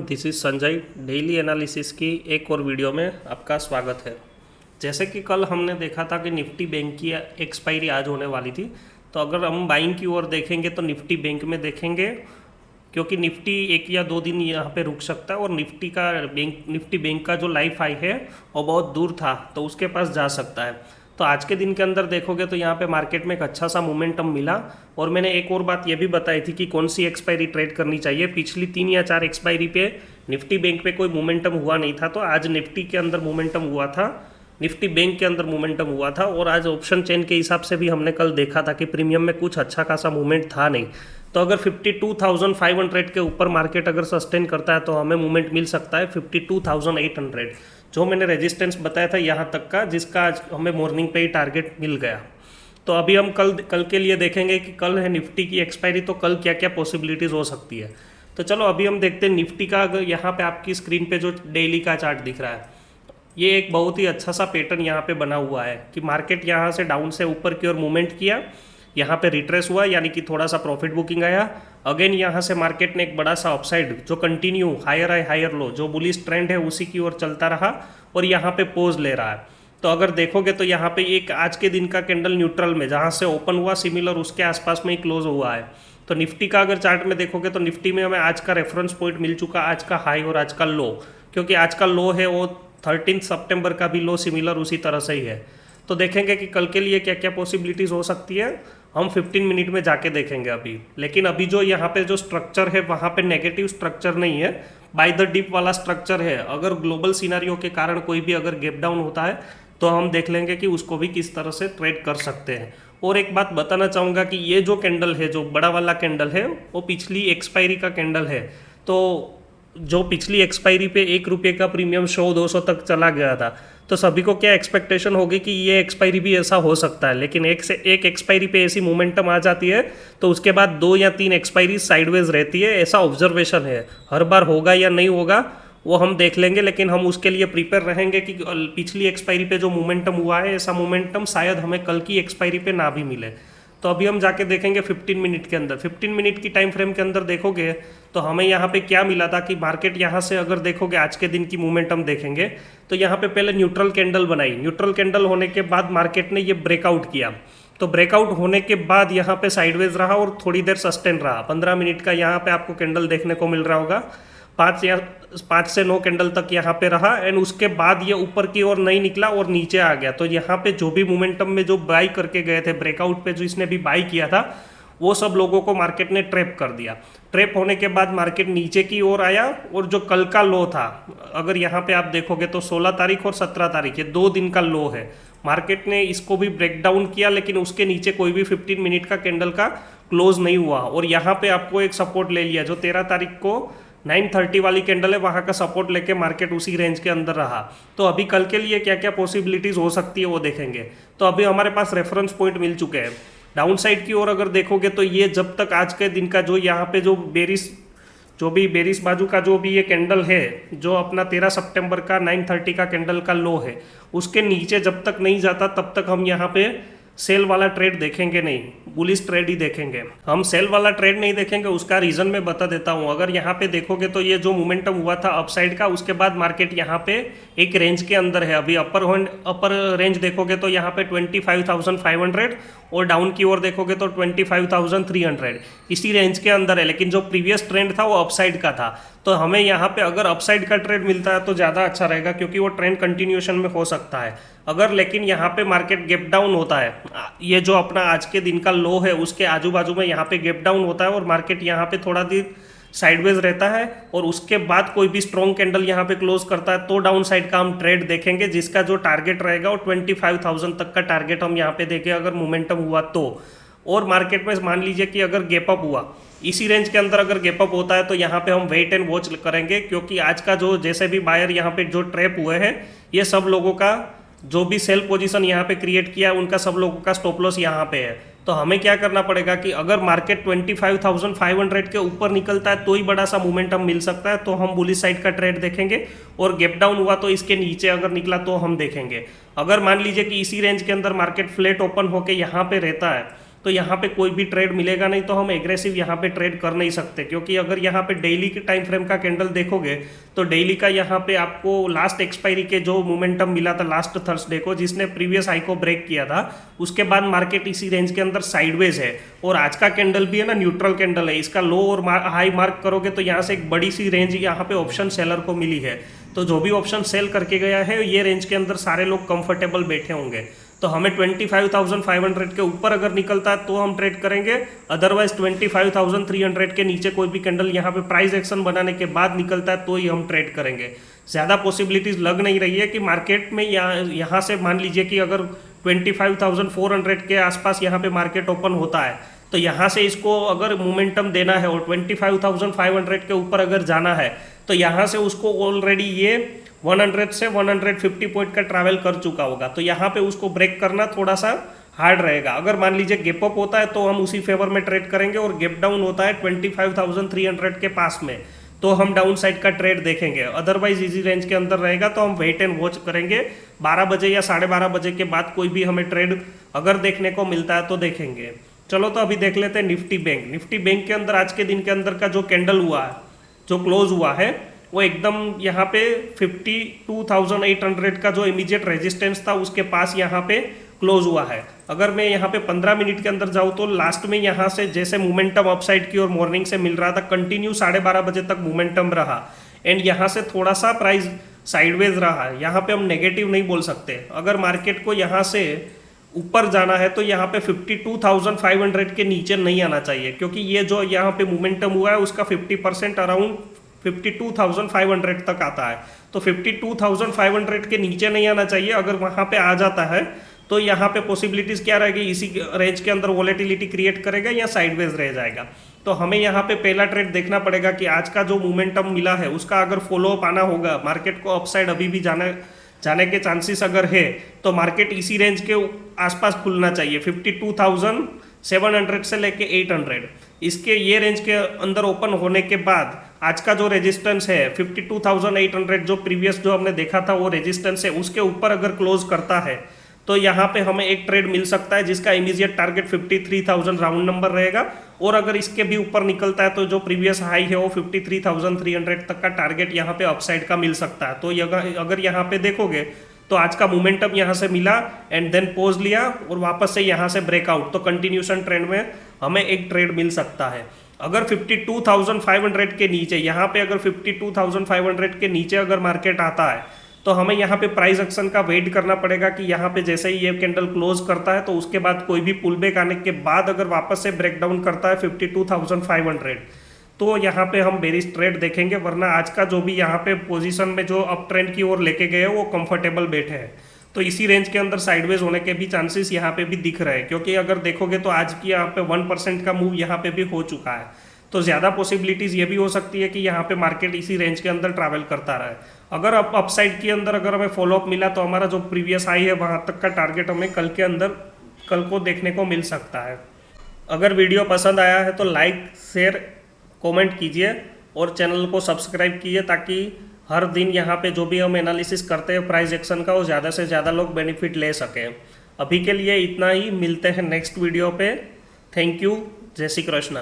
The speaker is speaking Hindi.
This is Sanjay. Daily analysis की एक और वीडियो में आपका स्वागत है। जैसे कि कल हमने देखा था कि निफ्टी बैंक की एक्सपायरी आज होने वाली थी, तो अगर हम बाइंग की ओर देखेंगे तो निफ्टी बैंक में देखेंगे, क्योंकि निफ्टी एक या दो दिन यहाँ पे रुक सकता है और निफ्टी बैंक का जो लाइफ हाई है वो बहुत दूर था, तो उसके पास जा सकता है। तो आज के दिन के अंदर देखोगे तो यहाँ पे मार्केट में एक अच्छा सा मोमेंटम मिला। और मैंने एक और बात ये भी बताई थी कि कौन सी एक्सपायरी ट्रेड करनी चाहिए। पिछली 3 या 4 एक्सपायरी पे निफ्टी बैंक पे कोई मोमेंटम हुआ नहीं था, तो आज निफ्टी के अंदर मोमेंटम हुआ था, निफ्टी बैंक के अंदर मोमेंटम हुआ था। और आज ऑप्शन चेन के हिसाब से भी हमने कल देखा था कि प्रीमियम में कुछ अच्छा खासा मूवमेंट था नहीं। तो अगर 52,500 के ऊपर मार्केट अगर सस्टेन करता है तो हमें मूवमेंट मिल सकता है 52,800, जो मैंने रेजिस्टेंस बताया था यहाँ तक का, जिसका आज हमें मॉर्निंग पे ही टारगेट मिल गया। तो अभी हम कल के लिए देखेंगे कि कल है निफ्टी की एक्सपायरी, तो कल क्या क्या पॉसिबिलिटीज़ हो सकती है। तो चलो अभी हम देखते हैं निफ्टी का। अगर यहाँ पे आपकी स्क्रीन पे जो डेली का चार्ट दिख रहा है, ये एक बहुत ही अच्छा सा पैटर्न यहाँ पे बना हुआ है कि मार्केट यहाँ से डाउन से ऊपर की ओर मूवमेंट किया, यहाँ पे रिट्रेस हुआ यानी कि थोड़ा सा प्रॉफिट बुकिंग आया। अगेन यहाँ से मार्केट ने एक बड़ा सा अपसाइड जो continue higher high higher low जो बुलिश ट्रेंड है उसी की ओर चलता रहा और यहाँ पे पोज ले रहा है। तो अगर देखोगे तो यहाँ पे एक आज के दिन का कैंडल न्यूट्रल में जहाँ से ओपन हुआ सिमिलर उसके आसपास में ही क्लोज हुआ है। तो निफ्टी का अगर चार्ट में देखोगे तो निफ्टी में हमें आज का रेफरेंस पॉइंट मिल चुका, आज का हाई और आज का लो, क्योंकि आज का लो है वो 13 सितंबर का भी लो सिमिलर उसी तरह से ही है। तो देखेंगे कि कल के लिए क्या क्या पॉसिबिलिटीज़ हो सकती है, हम 15 मिनट में जाके देखेंगे अभी। लेकिन अभी जो यहाँ पे जो स्ट्रक्चर है वहाँ पे नेगेटिव स्ट्रक्चर नहीं है, बाय द डिप वाला स्ट्रक्चर है। अगर ग्लोबल सिनेरियो के कारण कोई भी अगर गैप डाउन होता है तो हम देख लेंगे कि उसको भी किस तरह से ट्रेड कर सकते हैं। और एक बात बताना चाहूँगा कि ये जो कैंडल है, जो बड़ा वाला कैंडल है, वो पिछली एक्सपायरी का कैंडल है। तो जो पिछली एक्सपायरी पे 1 रुपये का प्रीमियम 100-200 तक चला गया था, तो सभी को क्या एक्सपेक्टेशन होगी कि ये एक्सपायरी भी ऐसा हो सकता है। लेकिन एक से एक एक्सपायरी पे ऐसी मोमेंटम आ जाती है तो उसके बाद 2 या 3 एक्सपायरी साइडवेज रहती है, ऐसा ऑब्जर्वेशन है। हर बार होगा या नहीं होगा वो हम देख लेंगे, लेकिन हम उसके लिए प्रिपेयर रहेंगे कि पिछली एक्सपायरी पे जो मोमेंटम हुआ है ऐसा मोमेंटम शायद हमें कल की एक्सपायरी पे ना भी मिले। तो अभी हम जाके देखेंगे 15 मिनट के अंदर। 15 मिनट की टाइम फ्रेम के अंदर देखोगे तो हमें यहाँ पे क्या मिला था कि मार्केट यहाँ से अगर देखोगे आज के दिन की मोमेंटम देखेंगे तो यहाँ पे पहले न्यूट्रल कैंडल बनाई। न्यूट्रल कैंडल होने के बाद मार्केट ने ये ब्रेकआउट किया, तो ब्रेकआउट होने के बाद यहाँ पे साइडवेज रहा और थोड़ी देर सस्टेन रहा। 15 मिनट का यहाँ पे आपको कैंडल देखने को मिल रहा होगा, 5 से 9 कैंडल तक यहाँ पे रहा एंड उसके बाद ये ऊपर की ओर नहीं निकला और नीचे आ गया। तो यहाँ पे जो भी मोमेंटम में जो बाई करके गए थे ब्रेकआउट पे, जो इसने भी बाई किया था, वो सब लोगों को मार्केट ने ट्रैप कर दिया। ट्रैप होने के बाद मार्केट नीचे की ओर आया और जो कल का लो था, अगर यहाँ पे आप देखोगे तो 16 तारीख और 17 तारीख, ये 2 दिन का लो है। मार्केट ने इसको भी ब्रेक डाउन किया, लेकिन उसके नीचे कोई भी 15 मिनट का कैंडल का क्लोज नहीं हुआ। और यहाँ पे आपको एक सपोर्ट ले लिया, जो 13 तारीख को 930 वाली कैंडल है, वहाँ का सपोर्ट लेके मार्केट उसी रेंज के अंदर रहा। तो अभी कल के लिए क्या क्या पॉसिबिलिटीज़ हो सकती है वो देखेंगे। तो अभी हमारे पास रेफरेंस पॉइंट मिल चुके हैं। डाउन साइड की ओर अगर देखोगे तो ये जब तक आज के दिन का जो यहाँ पे जो बेरिस बाजू का जो भी ये कैंडल है, जो अपना 13 सितंबर का 930 का कैंडल का लो है, उसके नीचे जब तक नहीं जाता तब तक हम यहाँ पे सेल वाला ट्रेड देखेंगे नहीं, बुलिश ट्रेड ही देखेंगे। हम सेल वाला ट्रेड नहीं देखेंगे, उसका रीज़न मैं बता देता हूँ। अगर यहाँ पे देखोगे तो ये जो मोमेंटम हुआ था अपसाइड का, उसके बाद मार्केट यहाँ पे एक रेंज के अंदर है। अभी अपर रेंज देखोगे तो यहाँ पे 25,500 और डाउन की ओर देखोगे तो 25,300, इसी रेंज के अंदर है। लेकिन जो प्रीवियस ट्रेंड था वो अपसाइड का था, तो हमें यहाँ पे अगर अपसाइड का ट्रेड मिलता है तो ज़्यादा अच्छा रहेगा, क्योंकि वो ट्रेंड कंटिन्यूएशन में हो सकता है। अगर लेकिन यहाँ पे मार्केट गैप डाउन होता है, ये जो अपना आज के दिन का लो है उसके आजू बाजू में यहाँ पे गैप डाउन होता है और मार्केट यहाँ पे थोड़ा देर साइडवेज रहता है और उसके बाद कोई भी स्ट्रॉन्ग कैंडल यहाँ पे क्लोज करता है, तो डाउन साइड का हम ट्रेड देखेंगे, जिसका जो टारगेट रहेगा वो 25,000 तक का टारगेट हम यहाँ पे देखें अगर मोमेंटम हुआ तो। और मार्केट में मान लीजिए कि अगर गैप अप हुआ, इसी रेंज के अंदर अगर गैप अप होता है, तो यहाँ पे हम वेट एंड वॉच करेंगे, क्योंकि आज का जो जैसे भी बायर यहाँ पे जो ट्रैप हुए हैं, ये सब लोगों का जो भी सेल पोजीशन यहाँ पे क्रिएट किया उनका सब लोगों का स्टॉप लॉस यहाँ पे है। तो हमें क्या करना पड़ेगा कि अगर मार्केट 25,500 के ऊपर निकलता है तो ही बड़ा सा मोमेंटम मिल सकता है, तो हम बुलिश साइड का ट्रेड देखेंगे। और गैप डाउन हुआ तो इसके नीचे अगर निकला तो हम देखेंगे। अगर मान लीजिए कि इसी रेंज के अंदर मार्केट फ्लैट ओपन होके यहाँ पे रहता है तो यहाँ पे कोई भी ट्रेड मिलेगा नहीं, तो हम एग्रेसिव यहाँ पे ट्रेड कर नहीं सकते। क्योंकि अगर यहाँ पे डेली के टाइम फ्रेम का कैंडल देखोगे तो डेली का यहाँ पे आपको लास्ट एक्सपायरी के जो मोमेंटम मिला था लास्ट थर्सडे को, जिसने प्रीवियस हाई को ब्रेक किया था, उसके बाद मार्केट इसी रेंज के अंदर साइडवेज है। और आज का कैंडल भी है ना, न्यूट्रल कैंडल है। इसका लो और हाई मार्क करोगे तो यहाँ से एक बड़ी सी रेंज यहाँ पे ऑप्शन सेलर को मिली है। तो जो भी ऑप्शन सेल करके गया है ये रेंज के अंदर सारे लोग कंफर्टेबल बैठे होंगे। तो हमें 25,500 के ऊपर अगर निकलता है तो हम ट्रेड करेंगे, अदरवाइज 25,300 के नीचे कोई भी कैंडल यहाँ पे प्राइस एक्शन बनाने के बाद निकलता है तो ही हम ट्रेड करेंगे। ज़्यादा पॉसिबिलिटीज़ लग नहीं रही है कि मार्केट में यहाँ से मान लीजिए कि अगर 25,400 के आसपास यहाँ पे मार्केट ओपन होता है तो यहाँ से इसको अगर मोमेंटम देना है और 25,500 के ऊपर अगर जाना है तो यहाँ से उसको ऑलरेडी ये 100 से 150 पॉइंट का ट्रैवल कर चुका होगा। तो यहाँ पे उसको ब्रेक करना थोड़ा सा हार्ड रहेगा। अगर मान लीजिए गैप अप होता है तो हम उसी फेवर में ट्रेड करेंगे, और गैप डाउन होता है 25,300 के पास में तो हम डाउन साइड का ट्रेड देखेंगे। अदरवाइज इजी रेंज के अंदर रहेगा तो हम वेट एंड वॉच करेंगे। 12 बजे या 12:30 बजे के बाद कोई भी हमें ट्रेड अगर देखने को मिलता है तो देखेंगे। चलो तो अभी देख लेते हैं निफ्टी बैंक। निफ्टी बैंक के अंदर आज के दिन के अंदर का जो कैंडल हुआ है, जो क्लोज हुआ है, वो एकदम यहाँ पे 52,800 का जो इमीडिएट रेजिस्टेंस था उसके पास यहाँ पे क्लोज हुआ है। अगर मैं यहाँ पे 15 मिनट के अंदर जाऊँ तो लास्ट में यहाँ से जैसे मोमेंटम अपसाइड की और मॉर्निंग से मिल रहा था, कंटिन्यू 12:30 बजे तक मोमेंटम रहा एंड यहाँ से थोड़ा सा प्राइस साइडवेज रहा है। यहाँ पे हम नेगेटिव नहीं बोल सकते। अगर मार्केट को यहाँ से ऊपर जाना है तो यहाँ पे 52,500 के नीचे नहीं आना चाहिए, क्योंकि ये जो यहाँ पे मोमेंटम हुआ है उसका 50% अराउंड 52,500 तक आता है। तो 52,500 के नीचे नहीं आना चाहिए। अगर वहाँ पे आ जाता है तो यहाँ पे पॉसिबिलिटीज़ क्या रहेगी, इसी रेंज के अंदर वॉलेटिलिटी क्रिएट करेगा या साइडवेज रह जाएगा। तो हमें यहाँ पे पहला ट्रेड देखना पड़ेगा कि आज का जो मोमेंटम मिला है उसका अगर फॉलोअप आना होगा, मार्केट को अपसाइड अभी भी जाने के चांसेस अगर है तो मार्केट इसी रेंज के आसपास खुलना चाहिए, 52,700 से लेके 800। इसके ये रेंज के अंदर ओपन होने के बाद आज का जो रेजिस्टेंस है 52,800, जो प्रीवियस जो हमने देखा था वो रेजिस्टेंस है, उसके ऊपर अगर क्लोज करता है तो यहाँ पे हमें एक ट्रेड मिल सकता है जिसका इमीडिएट टारगेट 53,000 राउंड नंबर रहेगा। और अगर इसके भी ऊपर निकलता है तो जो प्रीवियस हाई है वो 53,300 तक का टारगेट यहाँ पे अपसाइड का मिल सकता है। तो अगर यहाँ पे देखोगे तो आज का मोमेंटम यहाँ से मिला एंड देन पोज लिया और वापस से यहाँ से ब्रेकआउट, तो कंटिन्यूशन ट्रेंड में हमें एक ट्रेड मिल सकता है। अगर 52,500 के नीचे, यहाँ पे अगर 52,500 के नीचे अगर मार्केट आता है तो हमें यहाँ पे प्राइस एक्शन का वेट करना पड़ेगा कि यहाँ पे जैसे ही ये कैंडल क्लोज करता है तो उसके बाद कोई भी पुल बैक आने के बाद अगर वापस से ब्रेकडाउन करता है 52,500 तो यहाँ पे हम बेरिश ट्रेड देखेंगे। वरना आज का जो भी यहाँ पे पोजीशन में जो अप ट्रेंड की ओर लेके गए वो कंफर्टेबल बैठे हैं। तो इसी रेंज के अंदर साइडवेज होने के भी चांसेस यहाँ पे भी दिख रहे हैं, क्योंकि अगर देखोगे तो आज की यहाँ पे 1% का मूव यहाँ पे भी हो चुका है। तो ज़्यादा पॉसिबिलिटीज़ ये भी हो सकती है कि यहाँ पे मार्केट इसी रेंज के अंदर ट्रैवल करता रहे। अगर अपसाइड के अंदर अगर हमें फॉलोअप मिला तो हमारा जो प्रीवियस हाई है वहाँ तक का टारगेट हमें कल को देखने को मिल सकता है। अगर वीडियो पसंद आया है तो लाइक, शेयर, कमेंट कीजिए और चैनल को सब्सक्राइब कीजिए, ताकि हर दिन यहाँ पे जो भी हम एनालिसिस करते हैं प्राइस एक्शन का, वो ज़्यादा से ज़्यादा लोग बेनिफिट ले सकें। अभी के लिए इतना ही, मिलते हैं नेक्स्ट वीडियो पे। थैंक यू, जय श्री कृष्णा।